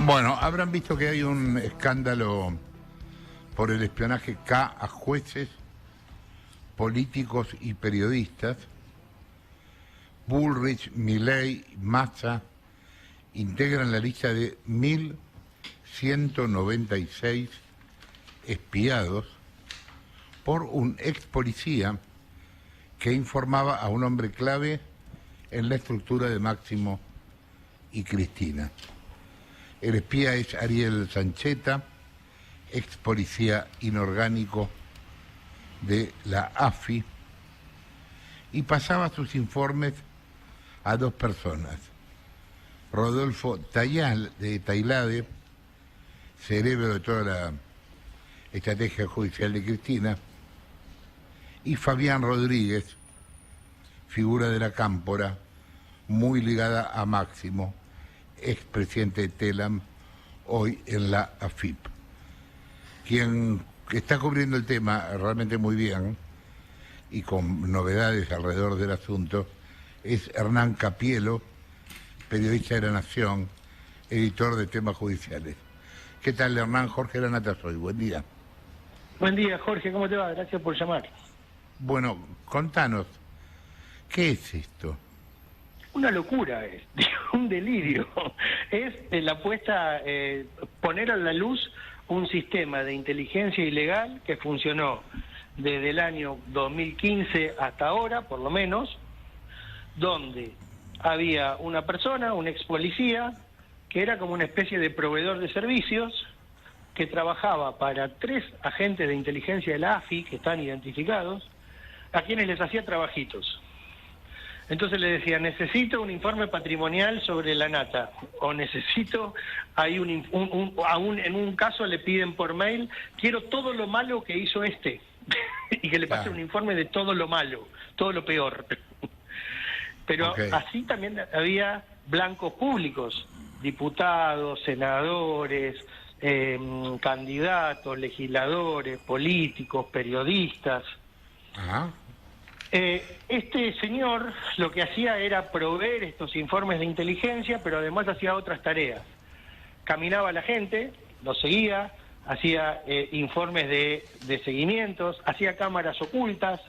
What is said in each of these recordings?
Bueno, habrán visto que hay un escándalo por el espionaje K a jueces, políticos y periodistas. Bullrich, Milei, Massa integran la lista de 1.196 espiados por un ex policía que informaba a un hombre clave en la estructura de Máximo y Cristina. El espía es Ariel Sancheta, ex policía inorgánico de la AFI, y pasaba sus informes a dos personas: Rodolfo de Tailade, cerebro de toda la estrategia judicial de Cristina, y Fabián Rodríguez, figura de la Cámpora, muy ligada a Máximo, expresidente de TELAM, hoy en la AFIP. Quien está cubriendo el tema realmente muy bien y con novedades alrededor del asunto es Hernán Capielo, periodista de La Nación, editor de temas judiciales. ¿Qué tal, Hernán? Jorge Lanata soy. Buen día. Buen día, Jorge. ¿Cómo te va? Gracias por llamar. Bueno, contanos, ¿qué es esto? Una locura es, un delirio. Es la apuesta, poner a la luz un sistema de inteligencia ilegal que funcionó desde el año 2015 hasta ahora, por lo menos, donde había una persona, un ex policía, que era como una especie de proveedor de servicios, que trabajaba para 3 agentes de inteligencia de la AFI, que están identificados, a quienes les hacía trabajitos. Entonces le decía, necesito un informe patrimonial sobre la nata, o necesito, hay en un caso le piden por mail, quiero todo lo malo que hizo este, y que le pase un informe de todo lo malo, todo lo peor. Pero así también había blancos públicos, diputados, senadores, candidatos, legisladores, políticos, periodistas. Ajá. Este señor lo que hacía era proveer estos informes de inteligencia, pero además hacía otras tareas. Caminaba a la gente, lo seguía, hacía informes de seguimientos, hacía cámaras ocultas,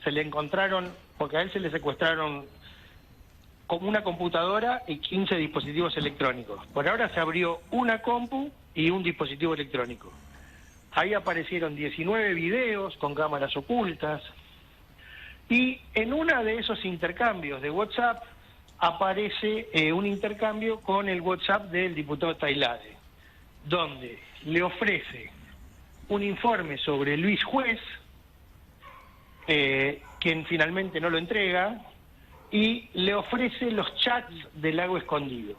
se le encontraron, porque a él se le secuestraron como una computadora y 15 dispositivos electrónicos. Por ahora se abrió una compu y un dispositivo electrónico. Ahí aparecieron 19 videos con cámaras ocultas. Y en uno de esos intercambios de WhatsApp aparece un intercambio con el WhatsApp del diputado Tailade, donde le ofrece un informe sobre Luis Juez, quien finalmente no lo entrega, y le ofrece los chats del Lago Escondido.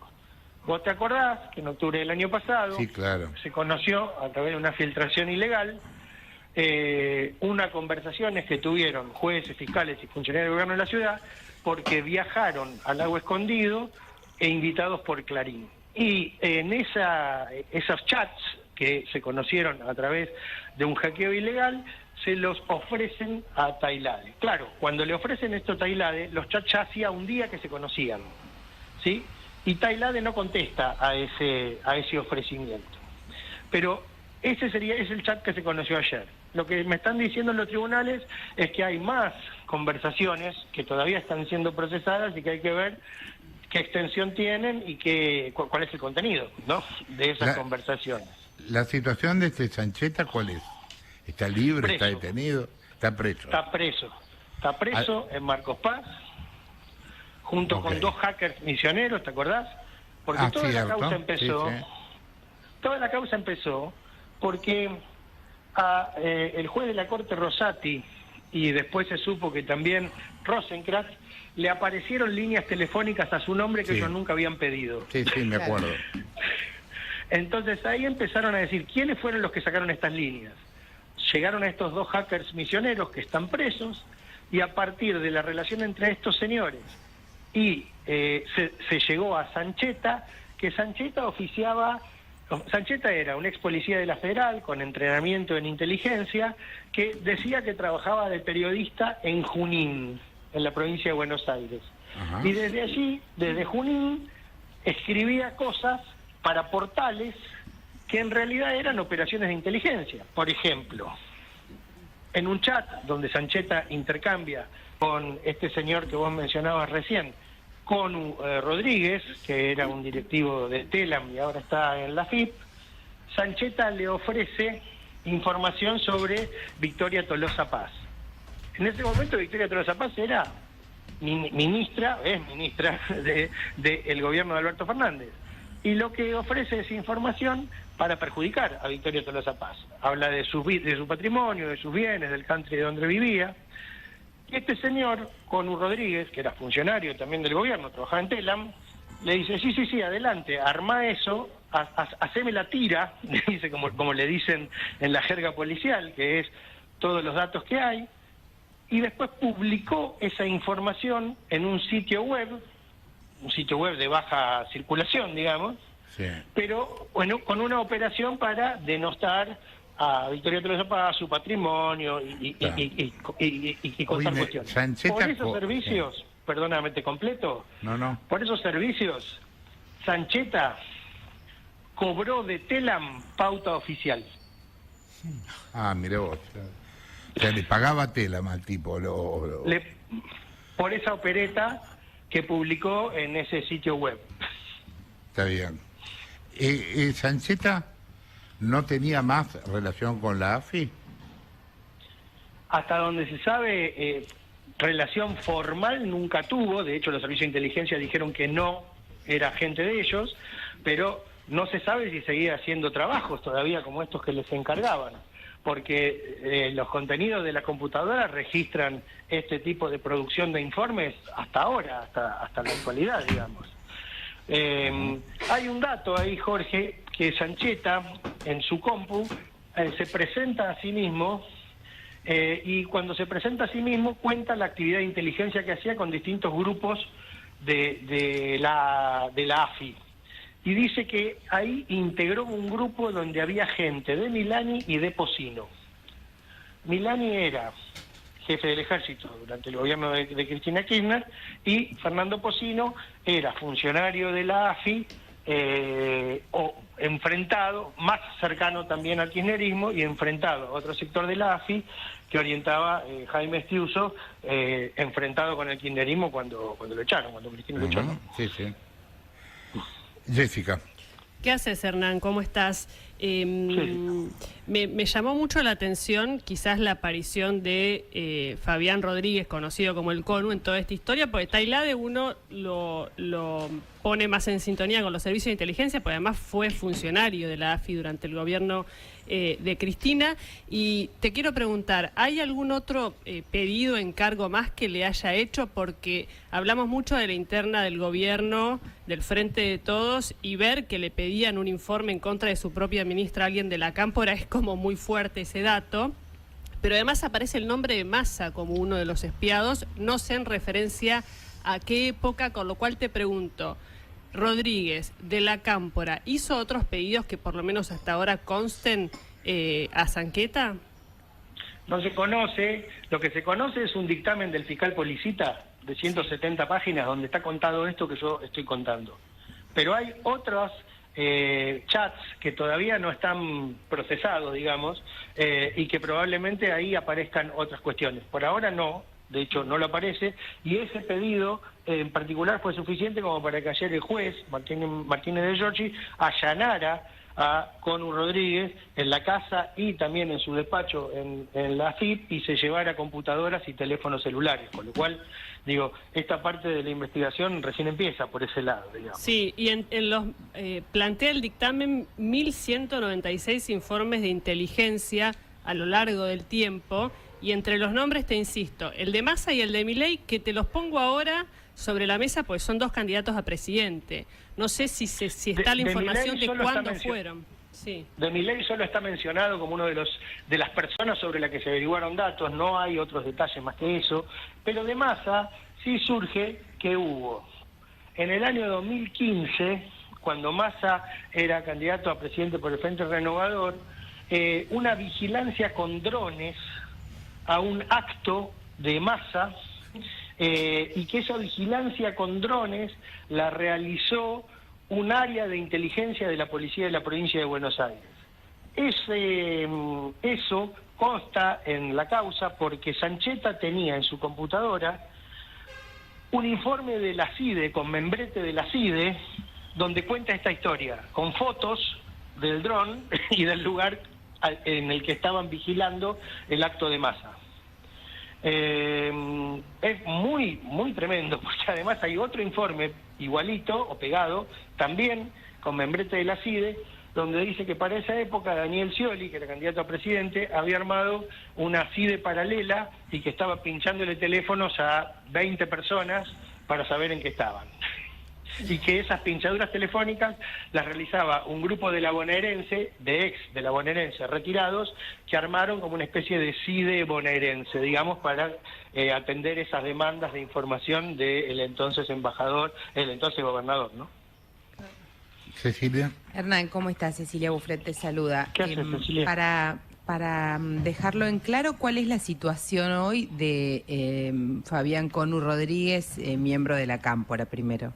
¿Vos te acordás que en octubre del año pasado Sí, claro. se conoció a través de una filtración ilegal unas conversaciones que tuvieron jueces, fiscales y funcionarios del gobierno de la ciudad, porque viajaron al Lago Escondido e invitados por Clarín? Y en esos chats que se conocieron a través de un hackeo ilegal, se los ofrecen a Tailade. Claro, cuando le ofrecen esto a Tailade, los chats ya hacía un día que se conocían, ¿sí? Y Tailade no contesta a ese ofrecimiento. Pero ese es el chat que se conoció ayer. Lo que me están diciendo en los tribunales es que hay más conversaciones que todavía están siendo procesadas y que hay que ver qué extensión tienen y cuál es el contenido, ¿no?, de esas conversaciones. ¿La situación de este Sancheta cuál es? ¿Está libre? Preso. ¿Está detenido? ¿Está preso? Está preso en Marcos Paz, junto con 2 hackers misioneros, ¿te acordás? Porque toda la causa empezó, toda la causa empezó porque el juez de la Corte Rosati, y después se supo que también Rosenkrantz, le aparecieron líneas telefónicas a su nombre que ellos nunca habían pedido. Sí, me acuerdo. Entonces ahí empezaron a decir, ¿quiénes fueron los que sacaron estas líneas? Llegaron a estos 2 hackers misioneros que están presos, y a partir de la relación entre estos señores y se llegó a Sancheta, que Sancheta era un ex policía de la Federal con entrenamiento en inteligencia, que decía que trabajaba de periodista en Junín, en la provincia de Buenos Aires. Ajá. Y desde allí, desde Junín, escribía cosas para portales que en realidad eran operaciones de inteligencia. Por ejemplo, en un chat donde Sancheta intercambia con este señor que vos mencionabas recién, con Rodríguez, que era un directivo de Telam y ahora está en la FIP, Sancheta le ofrece información sobre Victoria Tolosa Paz. En ese momento Victoria Tolosa Paz era ministra del gobierno de Alberto Fernández. Y lo que ofrece es información para perjudicar a Victoria Tolosa Paz. Habla de su patrimonio, de sus bienes, del country donde vivía. Y este señor, Conu Rodríguez, que era funcionario también del gobierno, trabajaba en Telam, le dice, sí, adelante, armá eso, haceme la tira, le dice como le dicen en la jerga policial, que es todos los datos que hay, y después publicó esa información en un sitio web de baja circulación, digamos, sí, pero bueno, con una operación para denostar a Victoria Tolosa Paz, su patrimonio y contar cuestiones. Sancheta, por esos servicios, perdóname, te completo. No. Por esos servicios, Sancheta cobró de Telam pauta oficial. Ah, mire vos. O sea, le pagaba a Telam al tipo. Por esa opereta que publicó en ese sitio web. Está bien. ¿Sancheta no tenía más relación con la AFI? Hasta donde se sabe, relación formal nunca tuvo. De hecho, los servicios de inteligencia dijeron que no era agente de ellos, pero no se sabe si seguía haciendo trabajos todavía como estos que les encargaban, porque los contenidos de la computadora registran este tipo de producción de informes hasta ahora, hasta la actualidad, digamos. Hay un dato ahí, Jorge, que Sancheta en su compu se presenta a sí mismo y cuando se presenta a sí mismo cuenta la actividad de inteligencia que hacía con distintos grupos de la AFI. Y dice que ahí integró un grupo donde había gente de Milani y de Pocino. Milani era jefe del ejército durante el gobierno de Cristina Kirchner y Fernando Pocino era funcionario de la AFI o enfrentado, más cercano también al kirchnerismo y enfrentado a otro sector de la AFI que orientaba Jaime Estiuso, enfrentado con el kirchnerismo cuando lo echaron, cuando Cristina lo echó. Sí. Jessica. ¿Qué haces, Hernán? ¿Cómo estás? Me llamó mucho la atención quizás la aparición de Fabián Rodríguez, conocido como el Conu, en toda esta historia, porque Tailade uno lo pone más en sintonía con los servicios de inteligencia, porque además fue funcionario de la AFI durante el gobierno de Cristina. Y te quiero preguntar, ¿hay algún otro pedido, encargo más que le haya hecho? Porque hablamos mucho de la interna del gobierno, del Frente de Todos, y ver que le pedían un informe en contra de su propia ministra, alguien de la Cámpora, es como muy fuerte ese dato. Pero además aparece el nombre de Massa como uno de los espiados, no sé en referencia a qué época, con lo cual te pregunto, Rodríguez, de la Cámpora, ¿hizo otros pedidos que por lo menos hasta ahora consten a Sancheta? No se conoce, lo que se conoce es un dictamen del fiscal Policita de 170 páginas donde está contado esto que yo estoy contando. Pero hay otros chats que todavía no están procesados, digamos, y que probablemente ahí aparezcan otras cuestiones. Por ahora no. De hecho, no lo aparece, y ese pedido en particular fue suficiente como para que ayer el juez, Martínez de Giorgi, allanara a Conu Rodríguez en la casa y también en su despacho en la FIP y se llevara computadoras y teléfonos celulares, con lo cual, digo, esta parte de la investigación recién empieza por ese lado, digamos. Sí, y plantea el dictamen 1.196 informes de inteligencia a lo largo del tiempo. Y entre los nombres, te insisto, el de Massa y el de Milei, que te los pongo ahora sobre la mesa, pues son dos candidatos a presidente. No sé si está la información de cuándo fueron. Sí. De Milei solo está mencionado como uno de las personas sobre las que se averiguaron datos, no hay otros detalles más que eso. Pero de Massa sí surge que hubo, en el año 2015, cuando Massa era candidato a presidente por el Frente Renovador, una vigilancia con drones a un acto de Massa y que esa vigilancia con drones la realizó un área de inteligencia de la policía de la provincia de Buenos Aires. Eso consta en la causa porque Sancheta tenía en su computadora un informe de la CIDE, con membrete de la CIDE, donde cuenta esta historia, con fotos del dron y del lugar en el que estaban vigilando el acto de masa. Es muy, muy tremendo, porque además hay otro informe igualito o pegado, también con membrete de la CIDE, donde dice que para esa época Daniel Scioli, que era candidato a presidente, había armado una CIDE paralela y que estaba pinchándole teléfonos a 20 personas para saber en qué estaban. Y que esas pinchaduras telefónicas las realizaba un grupo de la bonaerense, de la bonaerense retirados, que armaron como una especie de CIDE bonaerense, digamos, para atender esas demandas de información del entonces embajador, el entonces gobernador, ¿no? Cecilia. Hernán, ¿cómo estás? Cecilia Buffret te saluda. ¿Qué haces, Cecilia? Para dejarlo en claro, ¿cuál es la situación hoy de Fabián Conu Rodríguez, miembro de la Cámpora, primero?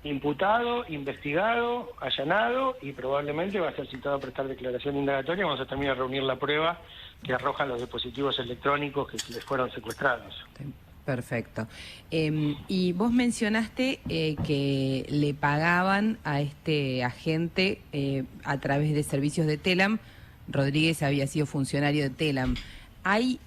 Imputado, investigado, allanado y probablemente va a ser citado a prestar declaración indagatoria. Vamos a terminar de reunir la prueba que arrojan los dispositivos electrónicos que les fueron secuestrados. Perfecto. Y vos mencionaste que le pagaban a este agente a través de servicios de Telam. Rodríguez había sido funcionario de Telam. ¿Hay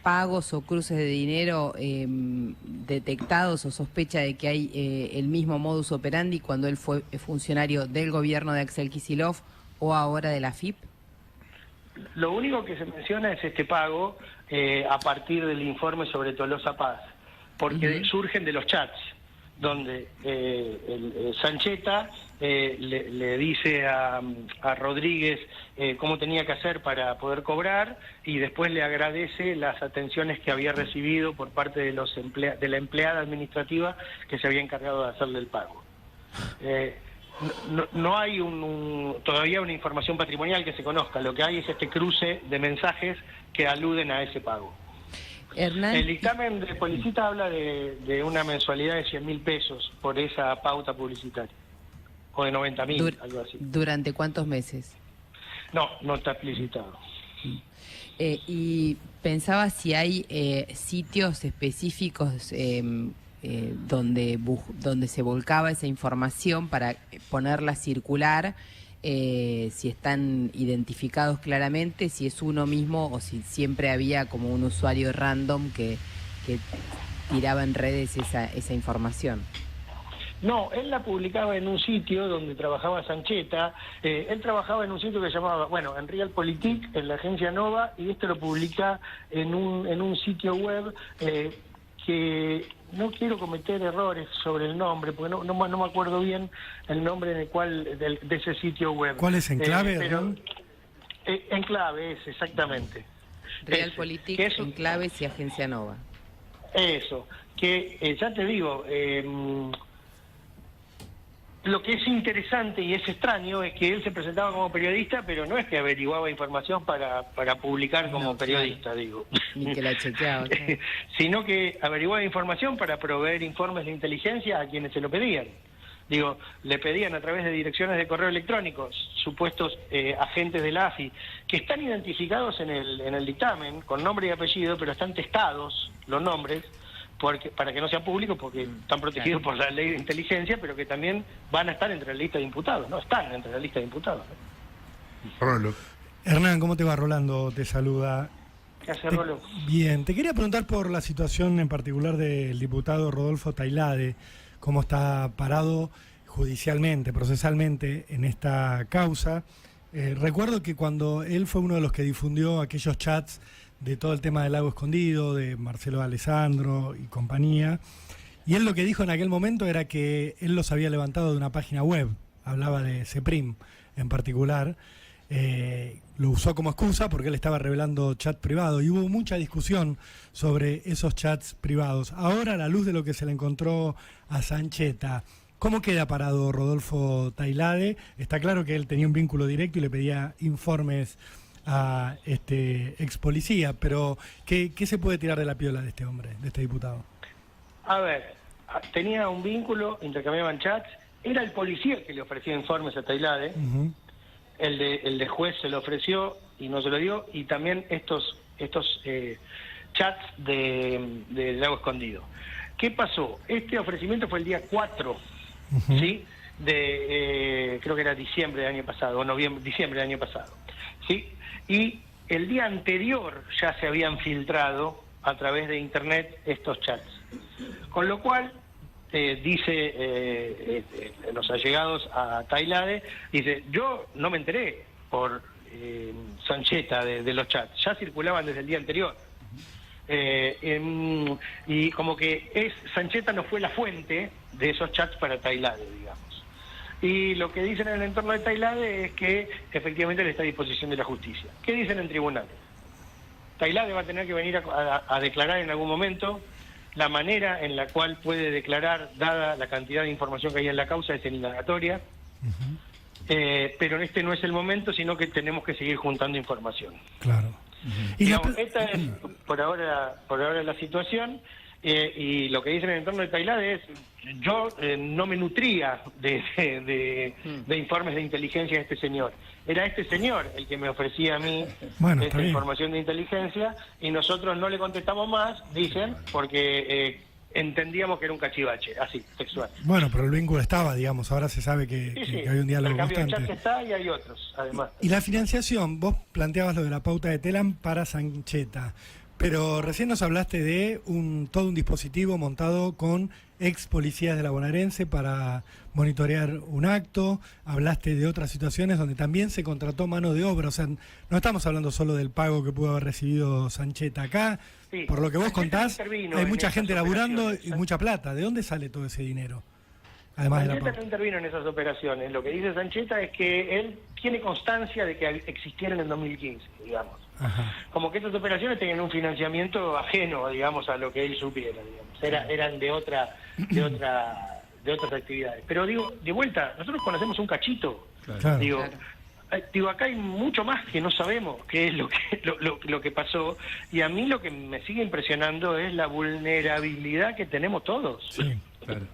pagos o cruces de dinero detectados o sospecha de que hay el mismo modus operandi cuando él fue funcionario del gobierno de Axel Kicillof o ahora de la AFIP? Lo único que se menciona es este pago a partir del informe sobre Tolosa Paz, porque surgen de los chats, donde Sancheta le dice a Rodríguez cómo tenía que hacer para poder cobrar y después le agradece las atenciones que había recibido por parte de de la empleada administrativa que se había encargado de hacerle el pago. No hay todavía una información patrimonial que se conozca, lo que hay es este cruce de mensajes que aluden a ese pago. Hernán, el dictamen de Policita habla de una mensualidad de 100.000 pesos por esa pauta publicitaria, o de 90.000, algo así. ¿Durante cuántos meses? No está explicitado. Y pensaba si hay sitios específicos donde se volcaba esa información para ponerla a circular, si están identificados claramente, si es uno mismo o si siempre había como un usuario random que tiraba en redes esa información. No, él la publicaba en un sitio donde trabajaba Sancheta. Él trabajaba en un sitio que se llamaba, en Realpolitik, en la agencia Nova, y esto lo publica en un sitio web que no quiero cometer errores sobre el nombre, porque no me acuerdo bien el nombre de ese sitio web. ¿Cuál es? ¿Enclave? Enclave es, exactamente. Realpolitik, Enclaves y Agencia Nova. Eso, que ya te digo, lo que es interesante y es extraño es que él se presentaba como periodista, pero no es que averiguaba información para publicar como periodista, digo. Ni que la chequeaba. Claro. Sino que averiguaba información para proveer informes de inteligencia a quienes se lo pedían. Digo, le pedían a través de direcciones de correo electrónico, supuestos agentes de la AFI, que están identificados en el dictamen, con nombre y apellido, pero están testados los nombres, para que no sean públicos, porque están protegidos por la ley de inteligencia, pero que también van a estar entre la lista de imputados, ¿no? Están entre la lista de imputados, ¿no? Rolo. Hernán, ¿cómo te va? Rolando te saluda. ¿Qué hace, Rolo? Bien, te quería preguntar por la situación en particular del diputado Rodolfo Tailade, cómo está parado judicialmente, procesalmente en esta causa. Recuerdo que cuando él fue uno de los que difundió aquellos chats de todo el tema del lago escondido, de Marcelo Alessandro y compañía, y él lo que dijo en aquel momento era que él los había levantado de una página web, hablaba de CEPRIM en particular, lo usó como excusa porque él estaba revelando chat privado y hubo mucha discusión sobre esos chats privados. Ahora, a la luz de lo que se le encontró a Sancheta, ¿cómo queda parado Rodolfo Tailade? Está claro que él tenía un vínculo directo y le pedía informes a este ex policía, pero ¿qué se puede tirar de la piola de este hombre, de este diputado? A ver, tenía un vínculo, intercambiaban chats, era el policía que le ofrecía informes a Tailade, el de juez se lo ofreció y no se lo dio, y también estos chats de Lago Escondido. ¿Qué pasó? Este ofrecimiento fue el día 4, ¿sí? Creo que era diciembre del año pasado, o diciembre del año pasado, ¿sí? Y el día anterior ya se habían filtrado a través de internet estos chats. Con lo cual, dice los allegados a Tailade, dice, yo no me enteré por Sancheta de los chats, ya circulaban desde el día anterior. Y como que Sancheta no fue la fuente de esos chats para Tailade, digamos. Y lo que dicen en el entorno de Tailade es que efectivamente le está a disposición de la justicia. ¿Qué dicen en tribunales? Tailade va a tener que venir a declarar en algún momento. La manera en la cual puede declarar, dada la cantidad de información que hay en la causa, es en indagatoria. Pero este no es el momento, sino que tenemos que seguir juntando información. Claro. Digamos, esta es por ahora la situación. Y lo que dicen en el entorno de Tailade es, yo no me nutría de informes de inteligencia de este señor. Era este señor el que me ofrecía a mí esta información de inteligencia, y nosotros no le contestamos más, dicen, porque entendíamos que era un cachivache, así, textual. Bueno, pero el vínculo estaba, digamos, ahora se sabe que hay un diálogo constante. El chat está y hay otros, además. Y la financiación, vos planteabas lo de la pauta de Telam para Sancheta. Pero recién nos hablaste de todo un dispositivo montado con ex policías de la Bonaerense para monitorear un acto, hablaste de otras situaciones donde también se contrató mano de obra, o sea, no estamos hablando solo del pago que pudo haber recibido Sancheta acá, sí. Por lo que vos contás, hay mucha gente laburando y mucha plata. ¿De dónde sale todo ese dinero? Además Sancheta de la pauta. no intervino en esas operaciones. Lo que dice Sancheta es que él tiene constancia de que existieron en 2015, digamos. Ajá. Como que estas operaciones tenían un financiamiento ajeno, digamos, a lo que él supiera, digamos. Eran de otras actividades. Pero digo, de vuelta, nosotros conocemos un cachito. Claro. Digo, acá hay mucho más que no sabemos qué es lo que pasó, y a mí lo que me sigue impresionando es la vulnerabilidad que tenemos todos. Sí, claro.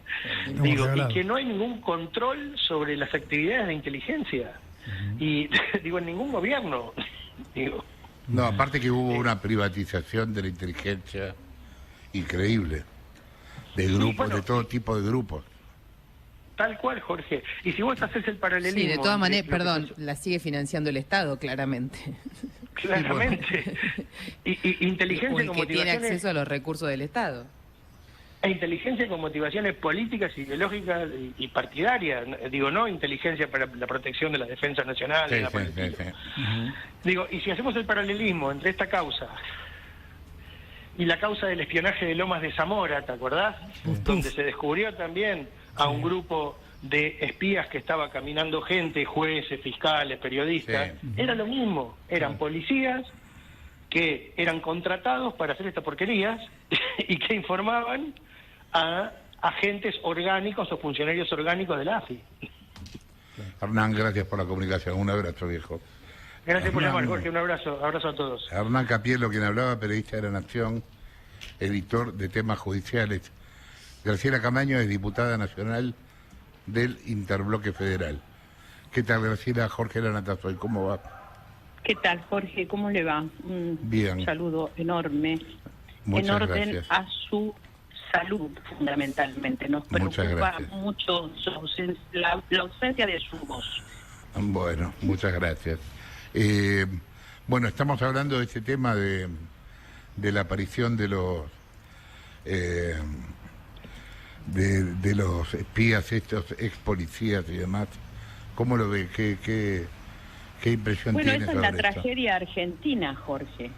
Digo, y que no hay ningún control sobre las actividades de inteligencia. Y digo, en ningún gobierno. Digo. No, aparte que hubo una privatización de la inteligencia increíble, de grupos, de todo tipo de grupos. Tal cual, Jorge. Y si vos haces el paralelismo... Sí, de todas maneras, perdón, la sigue financiando el Estado, claramente. Claramente. Y inteligencia con que tiene motivaciones... acceso a los recursos del Estado. E inteligencia con motivaciones políticas, ideológicas y partidarias. Digo, no inteligencia para la protección de la defensa nacional. Sí. Digo, y si hacemos el paralelismo entre esta causa y la causa del espionaje de Lomas de Zamora, ¿te acordás? Donde se descubrió también a un grupo de espías que estaba caminando gente, jueces, fiscales, periodistas. Era lo mismo, eran policías que eran contratados para hacer estas porquerías y que informaban a agentes orgánicos o funcionarios orgánicos de la AFI. Hernán, gracias por la comunicación. Un abrazo, viejo. Gracias por llamar, Jorge. Un abrazo a todos. Hernán Capielo, quien hablaba, periodista de La Nación, editor de temas judiciales. Graciela Camaño es diputada nacional del Interbloque Federal. ¿Qué tal, Graciela? Jorge Lanatasoy, ¿cómo va? ¿Qué tal, Jorge? ¿Cómo le va? Bien. Un saludo enorme. Muchas en orden gracias. a su salud, fundamentalmente. Nos preocupa mucho la ausencia de su voz. Bueno, muchas gracias. Bueno, estamos hablando de este tema de la aparición de los de los espías, estos ex policías y demás. ¿Cómo lo ve? ¿Qué impresión tiene? Bueno, esa es la tragedia argentina, Jorge.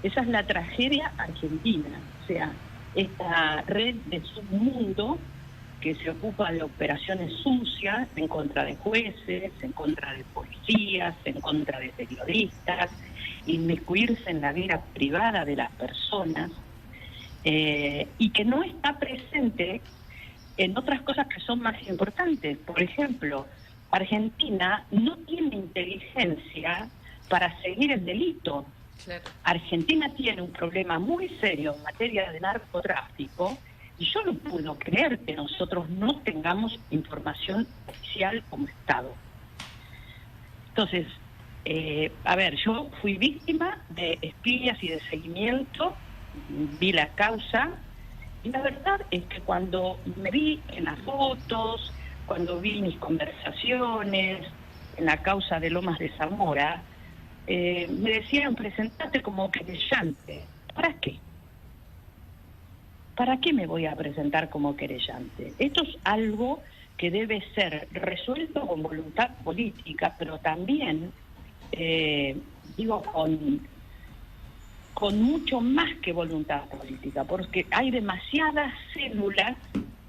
Esa es la tragedia argentina. O sea, esta red de submundo que se ocupa de operaciones sucias en contra de jueces, en contra de policías, en contra de periodistas, inmiscuirse en la vida privada de las personas, y que no está presente en otras cosas que son más importantes. Por ejemplo, Argentina no tiene inteligencia para seguir el delito. Claro. Argentina tiene un problema muy serio en materia de narcotráfico Y yo no puedo creer que nosotros no tengamos información oficial como Estado. Entonces, a ver, yo fui víctima de espías y de seguimiento, vi la causa, y la verdad es que cuando me vi en las fotos, cuando vi mis conversaciones en la causa de Lomas de Zamora, me decían, presentate como querellante. ¿Para qué? ¿Para qué me voy a presentar como querellante? Esto es algo que debe ser resuelto con voluntad política, pero también, con mucho más que voluntad política, porque hay demasiadas células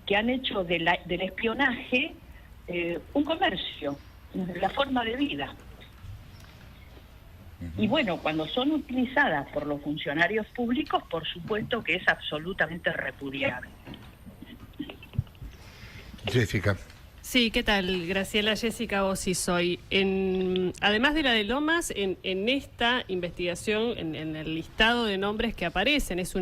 que han hecho del espionaje un comercio, la forma de vida. Y bueno, cuando son utilizadas por los funcionarios públicos, por supuesto que es absolutamente repudiable. Jessica. Sí, ¿qué tal? Graciela, Jessica Bossi soy. Además de la de Lomas, en esta investigación, en el listado de nombres que aparecen, es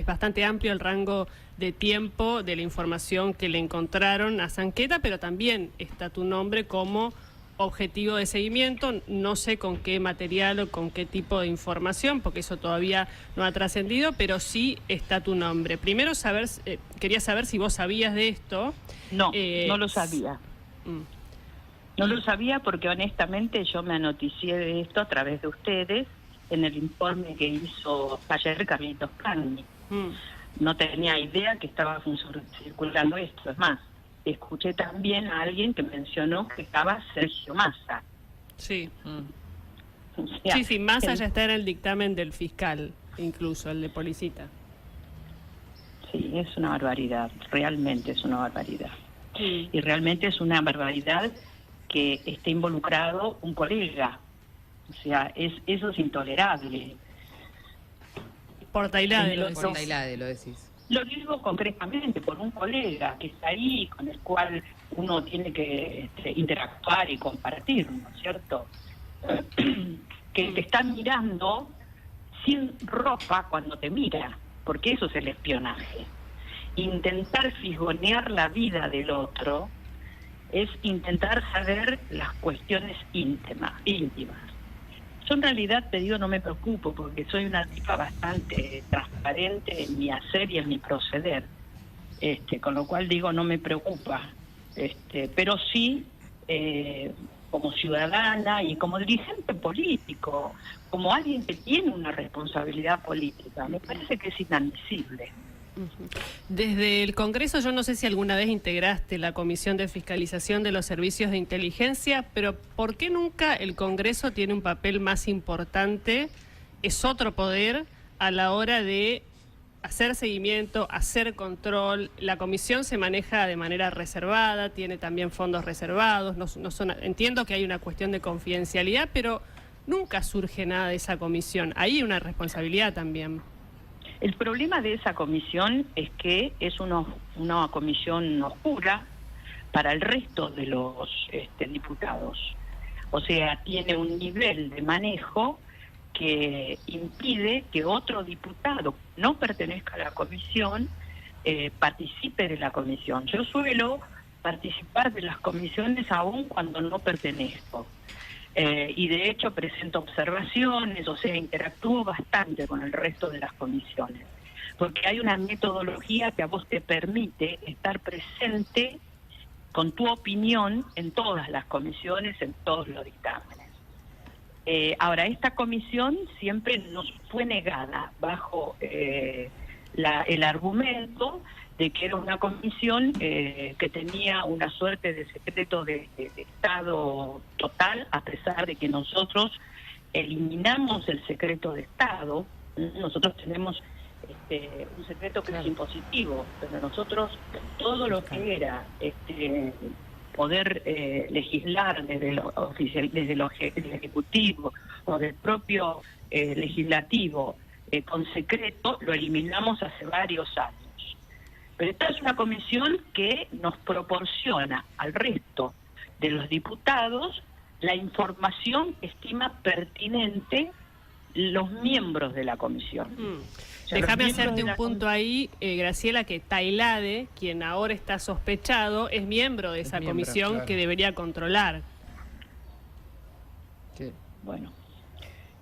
bastante amplio el rango de tiempo de la información que le encontraron a Zanqueta, pero también está tu nombre como objetivo de seguimiento. No sé con qué material o con qué tipo de información, porque eso todavía no ha trascendido, pero sí está tu nombre. Primero, quería saber si vos sabías de esto. No, no lo sabía. No lo sabía porque honestamente yo me anoticié de esto a través de ustedes en el informe que hizo ayer Carlitos Cagni. No tenía idea que estaba circulando esto. Es más, escuché también a alguien que mencionó que estaba Sergio Massa. Sí. O sea, Sí, Massa ya está en el dictamen del fiscal, incluso el de Policita. Sí, es una barbaridad, realmente es una barbaridad. Y realmente es una barbaridad que esté involucrado un colega. O sea, eso es intolerable. Por Tailade lo Por decís. Tailade lo decís. Lo digo concretamente por un colega que está ahí, con el cual uno tiene que interactuar y compartir, ¿no es cierto? Que te está mirando sin ropa cuando te mira, porque eso es el espionaje. Intentar fisgonear la vida del otro es intentar saber las cuestiones íntimas. Yo en realidad, te digo, no me preocupo porque soy una tipa bastante transparente en mi hacer y en mi proceder, con lo cual digo, no me preocupa, pero sí como ciudadana y como dirigente político, como alguien que tiene una responsabilidad política, me parece que es inadmisible. Desde el Congreso, yo no sé si alguna vez integraste la Comisión de Fiscalización de los Servicios de Inteligencia, pero ¿por qué nunca el Congreso tiene un papel más importante? Es otro poder a la hora de hacer seguimiento, hacer control. La comisión se maneja de manera reservada, tiene también fondos reservados. Entiendo que hay una cuestión de confidencialidad, pero nunca surge nada de esa comisión. Ahí hay una responsabilidad también. El problema de esa comisión es que es una comisión oscura para el resto de los diputados. O sea, tiene un nivel de manejo que impide que otro diputado que no pertenezca a la comisión participe de la comisión. Yo suelo participar de las comisiones aún cuando no pertenezco. Y de hecho presento observaciones, o sea, interactúo bastante con el resto de las comisiones, porque hay una metodología que a vos te permite estar presente con tu opinión en todas las comisiones, en todos los dictámenes. Ahora, esta comisión siempre nos fue negada bajo el argumento de que era una comisión que tenía una suerte de secreto de Estado total, a pesar de que nosotros eliminamos el secreto de Estado. Nosotros tenemos un secreto que es impositivo, pero nosotros todo lo que era poder legislar desde el Ejecutivo o del propio Legislativo con secreto, lo eliminamos hace varios años. Pero esta es una comisión que nos proporciona al resto de los diputados la información que estima pertinente los miembros de la comisión. O sea, Déjame los miembros hacerte de un la punto ahí, Graciela, que Tailade, quien ahora está sospechado, es miembro de esa comisión claro. que debería controlar. Sí. Bueno,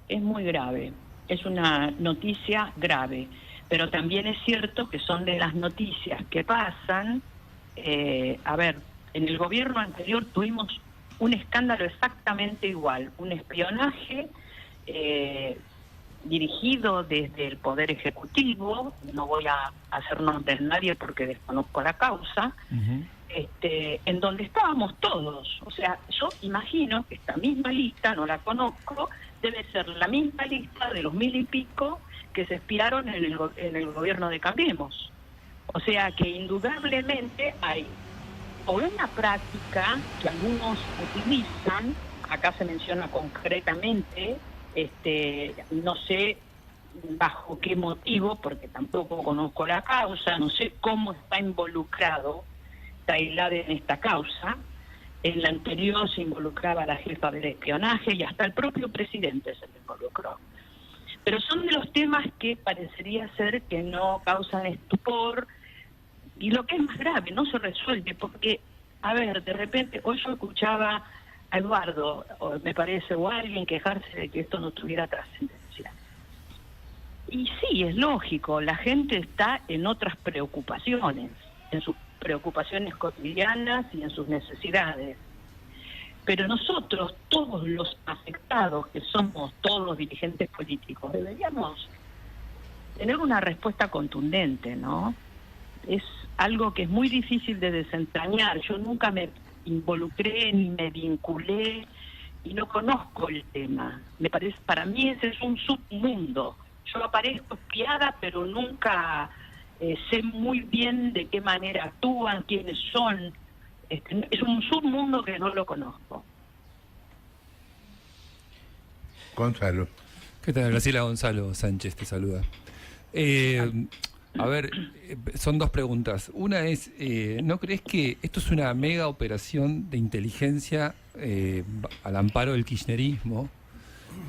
es muy grave, es una noticia grave, pero también es cierto que son de las noticias que pasan. A ver, en el gobierno anterior tuvimos un escándalo exactamente igual, un espionaje dirigido desde el Poder Ejecutivo, no voy a hacer nombre de nadie porque desconozco la causa, en donde estábamos todos. O sea, yo imagino que esta misma lista, no la conozco, debe ser la misma lista de los 1000 y pico que se espiaron en el gobierno de Cambiemos. O sea que indudablemente hay una práctica que algunos utilizan, acá se menciona concretamente, no sé bajo qué motivo, porque tampoco conozco la causa, no sé cómo está involucrado Tailade en esta causa. En la anterior se involucraba la jefa del espionaje y hasta el propio presidente se le involucró. Pero son de los temas que parecería ser que no causan estupor, y lo que es más grave, no se resuelve, porque, a ver, de repente, hoy yo escuchaba a Eduardo, o me parece, o a alguien quejarse de que esto no tuviera trascendencia. Y sí, es lógico, la gente está en otras preocupaciones, en sus preocupaciones cotidianas y en sus necesidades. Pero nosotros, todos los afectados, que somos todos los dirigentes políticos, deberíamos tener una respuesta contundente, ¿no? Es algo que es muy difícil de desentrañar. Yo nunca me involucré ni me vinculé y no conozco el tema. Me parece, para mí ese es un submundo. Yo aparezco espiada, pero nunca sé muy bien de qué manera actúan, quiénes son. Es un submundo que no lo conozco. Gonzalo. ¿Qué tal, Graciela? Gonzalo Sánchez te saluda. A ver, son dos preguntas. Una es, ¿no crees que esto es una mega operación de inteligencia al amparo del kirchnerismo,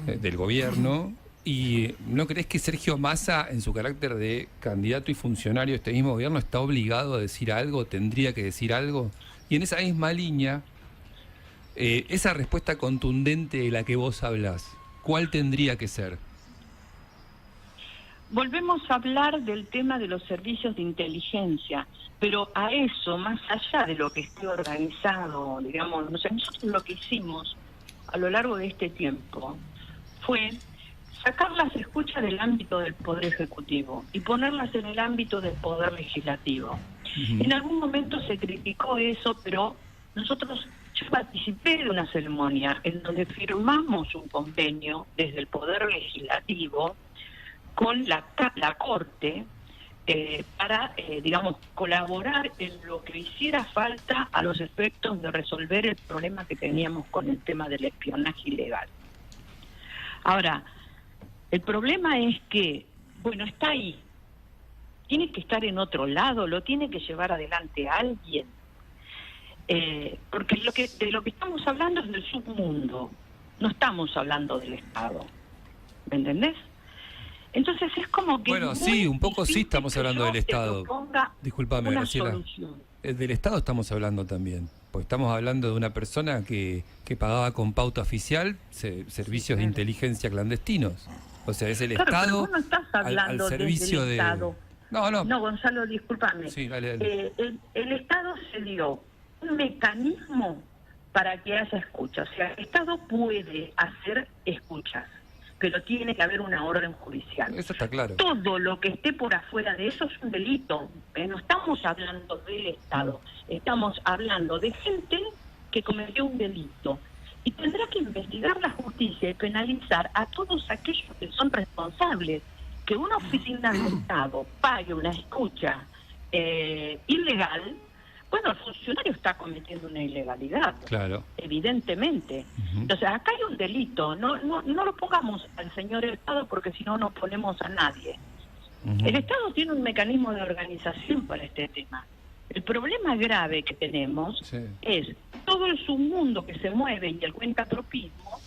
del gobierno? ¿Y no crees que Sergio Massa, en su carácter de candidato y funcionario de este mismo gobierno, está obligado a decir algo, tendría que decir algo? Y en esa misma línea, esa respuesta contundente de la que vos hablás, ¿cuál tendría que ser? Volvemos a hablar del tema de los servicios de inteligencia, pero a eso, más allá de lo que esté organizado, digamos, nosotros lo que hicimos a lo largo de este tiempo fue sacar las escuchas del ámbito del Poder Ejecutivo y ponerlas en el ámbito del Poder Legislativo. En algún momento se criticó eso, pero yo participé de una ceremonia en donde firmamos un convenio desde el Poder Legislativo con la Corte para, digamos, colaborar en lo que hiciera falta a los efectos de resolver el problema que teníamos con el tema del espionaje ilegal. Ahora, el problema es que, bueno, está ahí, tiene que estar en otro lado, lo tiene que llevar adelante alguien, porque de lo que estamos hablando es del submundo, no estamos hablando del Estado, ¿me entendés? Entonces es como que... Bueno, sí, un poco sí estamos hablando del Estado. Disculpame, Graciela. Del Estado estamos hablando también, porque estamos hablando de una persona que pagaba con pauta oficial servicios de inteligencia clandestinos. O sea, es el Estado pero vos no estás hablando al servicio del Estado. No, Gonzalo, discúlpame. Sí, dale. El Estado se dio un mecanismo para que haya escucha. O sea, el Estado puede hacer escuchas, pero tiene que haber una orden judicial. Eso está claro. Todo lo que esté por afuera de eso es un delito. No estamos hablando del Estado, estamos hablando de gente que cometió un delito. Y tendrá que investigar la justicia y penalizar a todos aquellos que son responsables. Que una oficina del Estado pague una escucha ilegal, bueno, el funcionario está cometiendo una ilegalidad, claro, evidentemente. Entonces, acá hay un delito, no lo pongamos al señor Estado porque si no nos ponemos a nadie. El Estado tiene un mecanismo de organización para este tema. El problema grave que tenemos es todo el submundo que se mueve y el cuentatropismo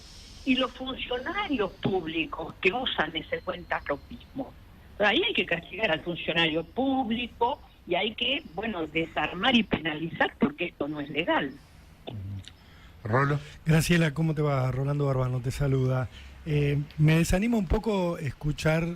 y los funcionarios públicos que usan ese cuentapropismo. Ahí hay que castigar al funcionario público y hay que, bueno, desarmar y penalizar porque esto no es legal. Rolo. Graciela, ¿cómo te va? Rolando Barbano te saluda. Me desanima un poco escuchar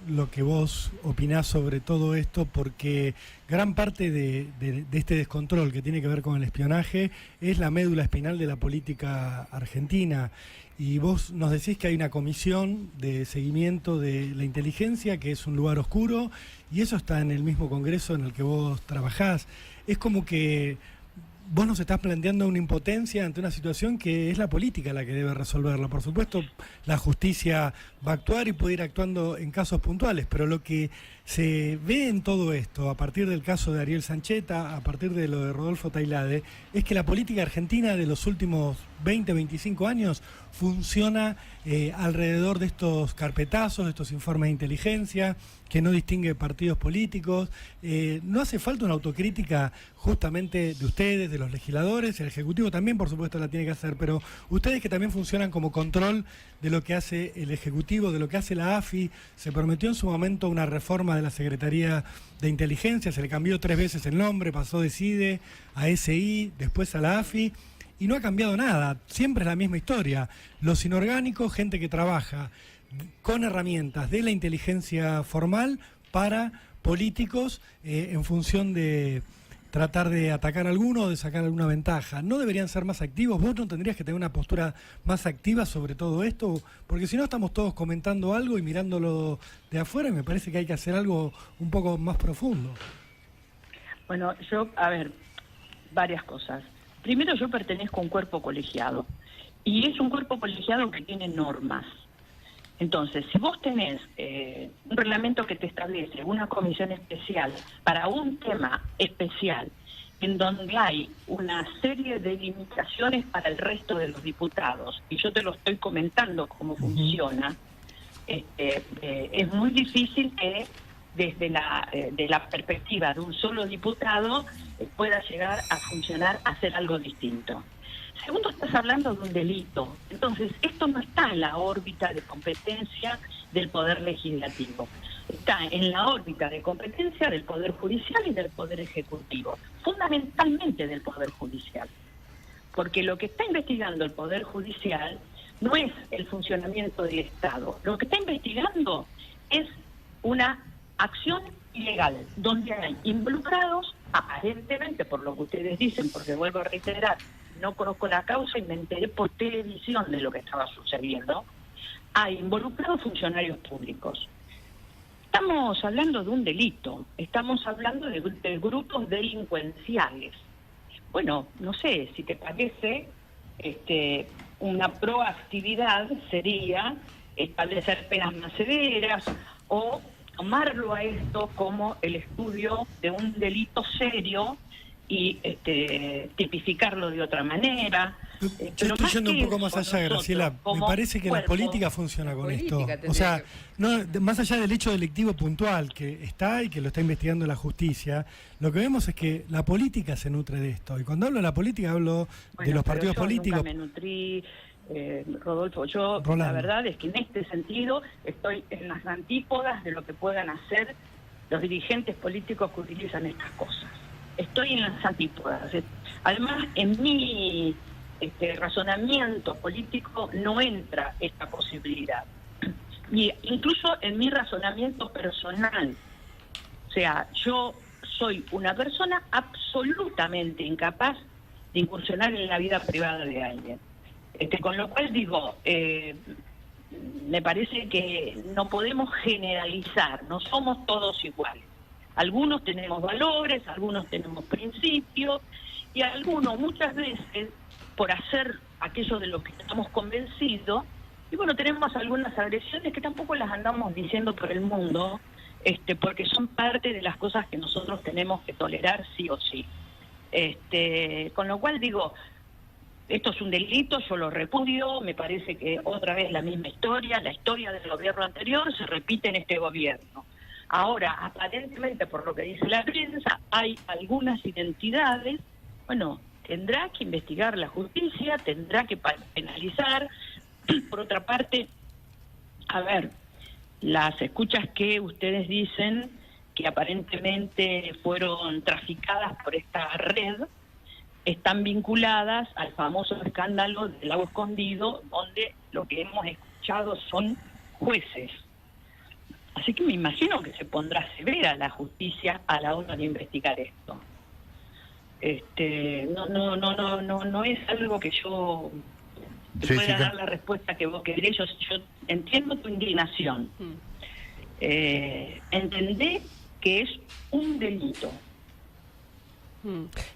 lo que vos opinás sobre todo esto, porque gran parte de este descontrol que tiene que ver con el espionaje es la médula espinal de la política argentina. Y vos nos decís que hay una comisión de seguimiento de la inteligencia, que es un lugar oscuro, y eso está en el mismo Congreso en el que vos trabajás. Es como que vos nos estás planteando una impotencia ante una situación que es la política la que debe resolverla. Por supuesto, la justicia va a actuar y puede ir actuando en casos puntuales, pero lo que se ve en todo esto, a partir del caso de Ariel Sancheta, a partir de lo de Rodolfo Tailade, es que la política argentina de los últimos 20, 25 años funciona alrededor de estos carpetazos, de estos informes de inteligencia, que no distingue partidos políticos. No hace falta una autocrítica justamente de ustedes, de los legisladores, el Ejecutivo también por supuesto la tiene que hacer, pero ustedes que también funcionan como control de lo que hace el Ejecutivo, de lo que hace la AFI. Se prometió en su momento una reforma de la Secretaría de Inteligencia, se le cambió 3 veces el nombre, pasó de CIDE a SI, después a la AFI, y no ha cambiado nada, siempre es la misma historia. Los inorgánicos, gente que trabaja con herramientas de la inteligencia formal para políticos en función de tratar de atacar a alguno o de sacar alguna ventaja. ¿No deberían ser más activos? ¿Vos no tendrías que tener una postura más activa sobre todo esto? Porque si no estamos todos comentando algo y mirándolo de afuera, y me parece que hay que hacer algo un poco más profundo. Bueno, varias cosas. Primero, yo pertenezco a un cuerpo colegiado y es un cuerpo colegiado que tiene normas. Entonces, si vos tenés un reglamento que te establece una comisión especial para un tema especial, en donde hay una serie de limitaciones para el resto de los diputados, y yo te lo estoy comentando cómo funciona, es muy difícil que desde la perspectiva de un solo diputado pueda llegar a funcionar, a hacer algo distinto. Segundo, estás hablando de un delito. Entonces, esto no está en la órbita de competencia del Poder Legislativo. Está en la órbita de competencia del Poder Judicial y del Poder Ejecutivo. Fundamentalmente del Poder Judicial. Porque lo que está investigando el Poder Judicial no es el funcionamiento del Estado. Lo que está investigando es una acción ilegal, donde hay involucrados, aparentemente por lo que ustedes dicen, porque vuelvo a reiterar, no conozco la causa y me enteré por televisión de lo que estaba sucediendo, hay involucrados funcionarios públicos. Estamos hablando de un delito, estamos hablando de grupos delincuenciales. Bueno, no sé, si te parece, una proactividad sería establecer penas más severas o tomarlo a esto como el estudio de un delito serio y tipificarlo de otra manera. Yo estoy yendo un poco más allá, Graciela. Me parece que la política funciona con esto. O sea, más allá del hecho delictivo puntual que está y que lo está investigando la justicia, lo que vemos es que la política se nutre de esto. Y cuando hablo de la política hablo de los partidos políticos. Nunca me nutrí, Rodolfo, yo Rolando. La verdad es que en este sentido estoy en las antípodas de lo que puedan hacer los dirigentes políticos que utilizan estas cosas. Estoy en las antípodas. Además, en mi razonamiento político no entra esta posibilidad. Y incluso en mi razonamiento personal. O sea, yo soy una persona absolutamente incapaz de incursionar en la vida privada de alguien. Con lo cual digo, me parece que no podemos generalizar, no somos todos iguales. Algunos tenemos valores, algunos tenemos principios, y algunos muchas veces, por hacer aquello de lo que estamos convencidos, y bueno, tenemos algunas agresiones que tampoco las andamos diciendo por el mundo, porque son parte de las cosas que nosotros tenemos que tolerar sí o sí. Con lo cual digo, esto es un delito, yo lo repudio, me parece que otra vez la misma historia, la historia del gobierno anterior se repite en este gobierno. Ahora, aparentemente, por lo que dice la prensa, hay algunas identidades, bueno, tendrá que investigar la justicia, tendrá que penalizar, Por otra parte, a ver, las escuchas que ustedes dicen que aparentemente fueron traficadas por esta red están vinculadas al famoso escándalo del Lago Escondido, donde lo que hemos escuchado son jueces. Así que me imagino que se pondrá severa la justicia a la hora de investigar esto. No es algo que yo te pueda dar la respuesta que vos querés. Yo entiendo tu indignación. Entendé que es un delito.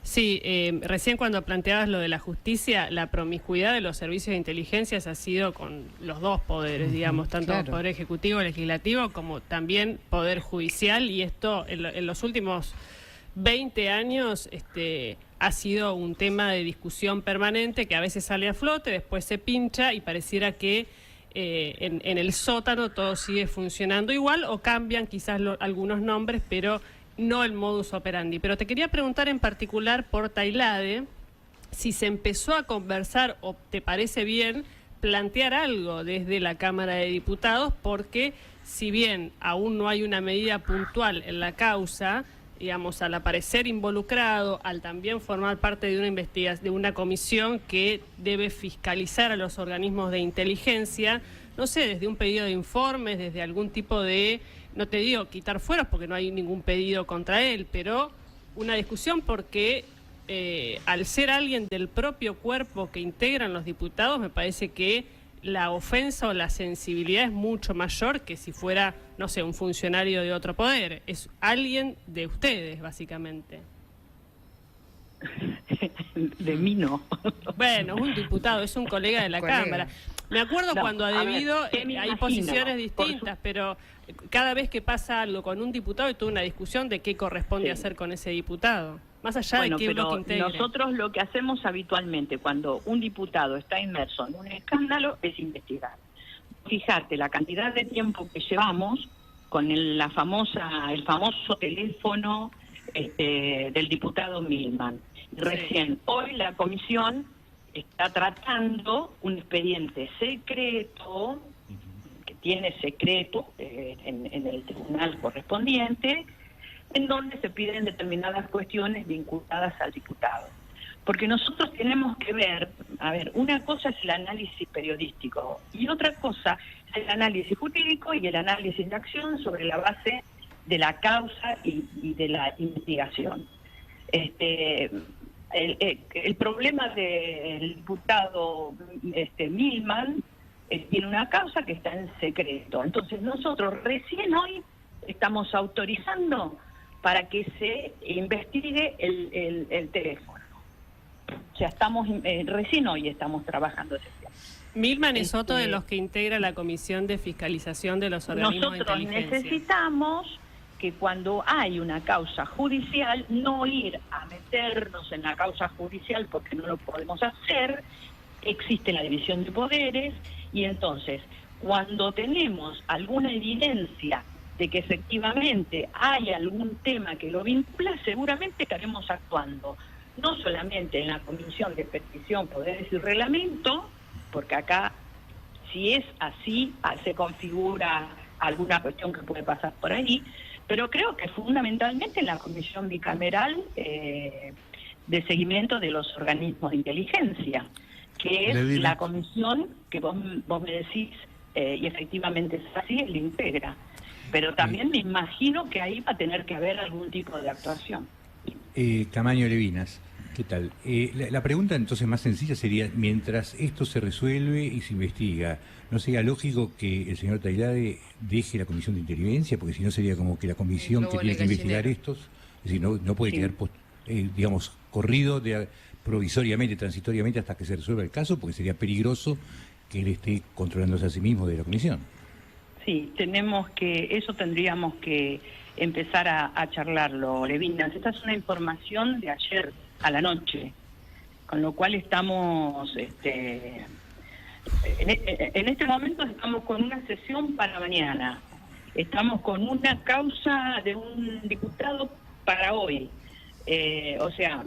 Sí, recién cuando planteabas lo de la justicia, la promiscuidad de los servicios de inteligencia ha sido con los dos poderes, digamos, tanto el Poder Ejecutivo, Legislativo, como también Poder Judicial, y esto en los últimos 20 años ha sido un tema de discusión permanente que a veces sale a flote, después se pincha y pareciera que en el sótano todo sigue funcionando igual o cambian quizás algunos nombres, pero no el modus operandi. Pero te quería preguntar en particular por Tailade, si se empezó a conversar o te parece bien plantear algo desde la Cámara de Diputados, porque si bien aún no hay una medida puntual en la causa, digamos, al aparecer involucrado, al también formar parte de una investigación, de una comisión que debe fiscalizar a los organismos de inteligencia, no sé, desde un pedido de informes, desde algún tipo de, no te digo quitar fueros porque no hay ningún pedido contra él, pero una discusión porque al ser alguien del propio cuerpo que integran los diputados, me parece que la ofensa o la sensibilidad es mucho mayor que si fuera, no sé, un funcionario de otro poder. Es alguien de ustedes, básicamente. De mí no. Bueno, es un diputado, es un colega de la Cámara. Me acuerdo cuando ha debido, hay posiciones distintas, pero cada vez que pasa algo con un diputado hay toda una discusión de qué corresponde hacer con ese diputado. Más allá de qué bloque integre. Nosotros lo que hacemos habitualmente cuando un diputado está inmerso en un escándalo es investigar. Fíjate la cantidad de tiempo que llevamos con el famoso teléfono del diputado Milman. Recién hoy la comisión está tratando un expediente secreto, que tiene secreto en el tribunal correspondiente, en donde se piden determinadas cuestiones vinculadas al diputado. Porque nosotros tenemos que ver, a ver, una cosa es el análisis periodístico y otra cosa es el análisis jurídico y el análisis de acción sobre la base de la causa y de la investigación. El problema del diputado Milman tiene una causa que está en secreto. Entonces nosotros recién hoy estamos autorizando para que se investigue el teléfono. O sea, recién hoy estamos trabajando ese tema. Milman es otro de los que integra la Comisión de Fiscalización de los Organismos de Inteligencia. Nosotros necesitamos que cuando hay una causa judicial, no ir a meternos en la causa judicial porque no lo podemos hacer, existe la división de poderes, y entonces, cuando tenemos alguna evidencia de que efectivamente hay algún tema que lo vincula, seguramente estaremos actuando, no solamente en la Comisión de Petición, Poderes y Reglamento, porque acá, si es así, se configura alguna cuestión que puede pasar por ahí, pero creo que fundamentalmente en la Comisión Bicameral de Seguimiento de los Organismos de Inteligencia, que es la comisión que vos me decís, y efectivamente es así, él integra. Pero también me imagino que ahí va a tener que haber algún tipo de actuación. Camaño Levinas, ¿qué tal? La pregunta entonces más sencilla sería, mientras esto se resuelve y se investiga, ¿no sería lógico que el señor Tailade deje la comisión de inteligencia? Porque si no sería como que la comisión que tiene que investigar estos, es decir, no puede quedar, digamos, corrido provisoriamente, transitoriamente hasta que se resuelva el caso, porque sería peligroso que él esté controlándose a sí mismo de la comisión. Sí, eso tendríamos que empezar a charlarlo, Levinas. Esta es una información de ayer a la noche, con lo cual estamos, en este momento estamos con una sesión para mañana, estamos con una causa de un diputado para hoy. O sea,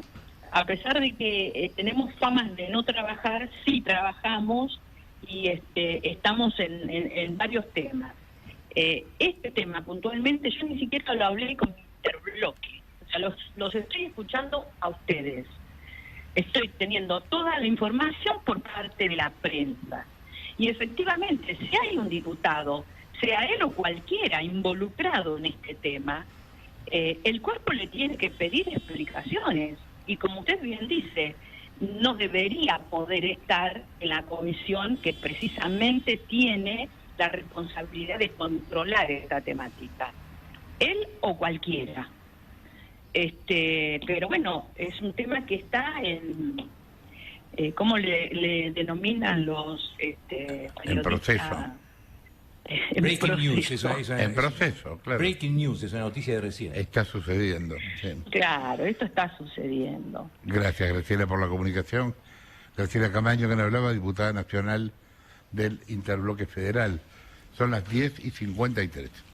a pesar de que tenemos famas de no trabajar, sí trabajamos y estamos en varios temas. Este tema puntualmente yo ni siquiera lo hablé con Interbloque, o sea, los estoy escuchando a ustedes. Estoy teniendo toda la información por parte de la prensa. Y efectivamente, si hay un diputado, sea él o cualquiera, involucrado en este tema, el cuerpo le tiene que pedir explicaciones. Y como usted bien dice, no debería poder estar en la comisión que precisamente tiene la responsabilidad de controlar esta temática. Él o cualquiera. Pero bueno, es un tema que está en, ¿cómo le denominan los en proceso. Breaking news, En proceso, claro. Breaking news, es una noticia de recién. Está sucediendo. Sí. Claro, esto está sucediendo. Gracias, Graciela, por la comunicación. Graciela Camaño, que nos hablaba, diputada nacional del Interbloque Federal. Son las 10:53.